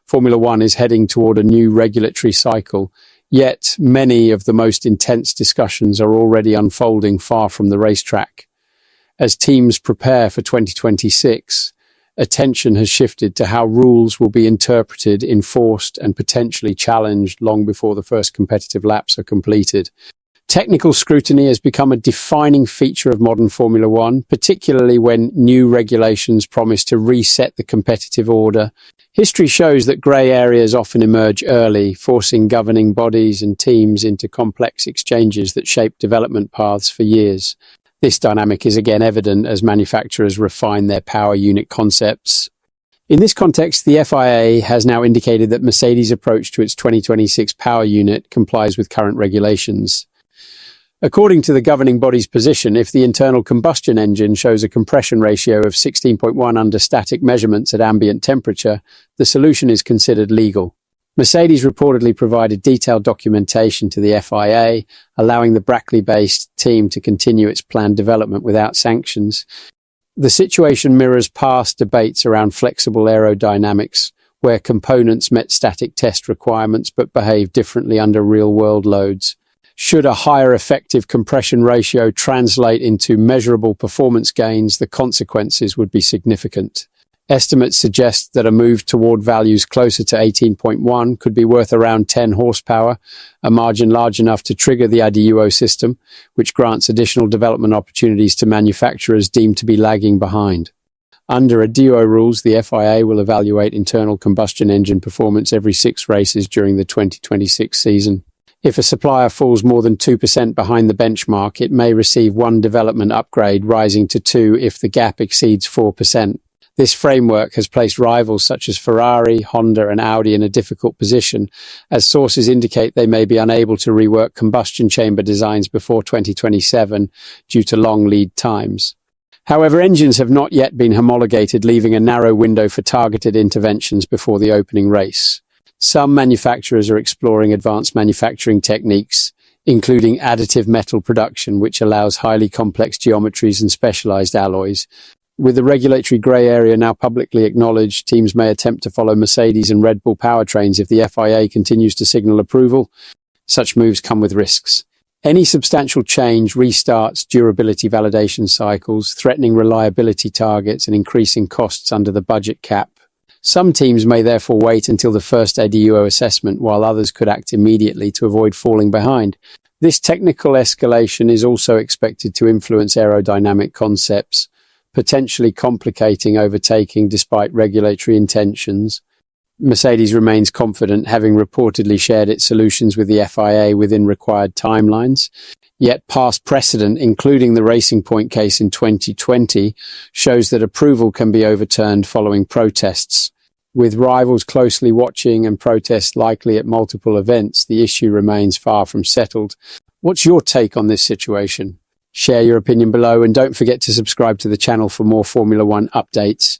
Formula One is heading toward a new regulatory cycle, yet many of the most intense discussions are already unfolding far from the racetrack. As teams prepare for 2026, attention has shifted to how rules will be interpreted, enforced, and potentially challenged long before the first competitive laps are completed. Technical scrutiny has become a defining feature of modern Formula One, particularly when new regulations promise to reset the competitive order. History shows that grey areas often emerge early, forcing governing bodies and teams into complex exchanges that shape development paths for years. This dynamic is again evident as manufacturers refine their power unit concepts. In this context, the FIA has now indicated that Mercedes' approach to its 2026 power unit complies with current regulations. According to the governing body's position, if the internal combustion engine shows a compression ratio of 16.1 under static measurements at ambient temperature, the solution is considered legal. Mercedes reportedly provided detailed documentation to the FIA, allowing the Brackley-based team to continue its planned development without sanctions. The situation mirrors past debates around flexible aerodynamics, where components met static test requirements but behaved differently under real-world loads. Should a higher effective compression ratio translate into measurable performance gains, the consequences would be significant. Estimates suggest that a move toward values closer to 18.1 could be worth around 10 horsepower, a margin large enough to trigger the IDUO system, which grants additional development opportunities to manufacturers deemed to be lagging behind. Under IDUO rules, the FIA will evaluate internal combustion engine performance every 6 races during the 2026 season. If a supplier falls more than 2% behind the benchmark, it may receive 1 development upgrade, rising to 2 if the gap exceeds 4%. This framework has placed rivals such as Ferrari, Honda, and Audi in a difficult position, as sources indicate they may be unable to rework combustion chamber designs before 2027 due to long lead times. However, engines have not yet been homologated, leaving a narrow window for targeted interventions before the opening race. Some manufacturers are exploring advanced manufacturing techniques, including additive metal production, which allows highly complex geometries and specialized alloys. With the regulatory grey area now publicly acknowledged, teams may attempt to follow Mercedes and Red Bull powertrains if the FIA continues to signal approval. Such moves come with risks. Any substantial change restarts durability validation cycles, threatening reliability targets and increasing costs under the budget cap. Some teams may therefore wait until the first IDUO assessment, while others could act immediately to avoid falling behind. This technical escalation is also expected to influence aerodynamic concepts, potentially complicating overtaking despite regulatory intentions. Mercedes remains confident, having reportedly shared its solutions with the FIA within required timelines. Yet past precedent, including the Racing Point case in 2020, shows that approval can be overturned following protests. With rivals closely watching and protests likely at multiple events, the issue remains far from settled. What's your take on this situation? Share your opinion below and don't forget to subscribe to the channel for more Formula One updates.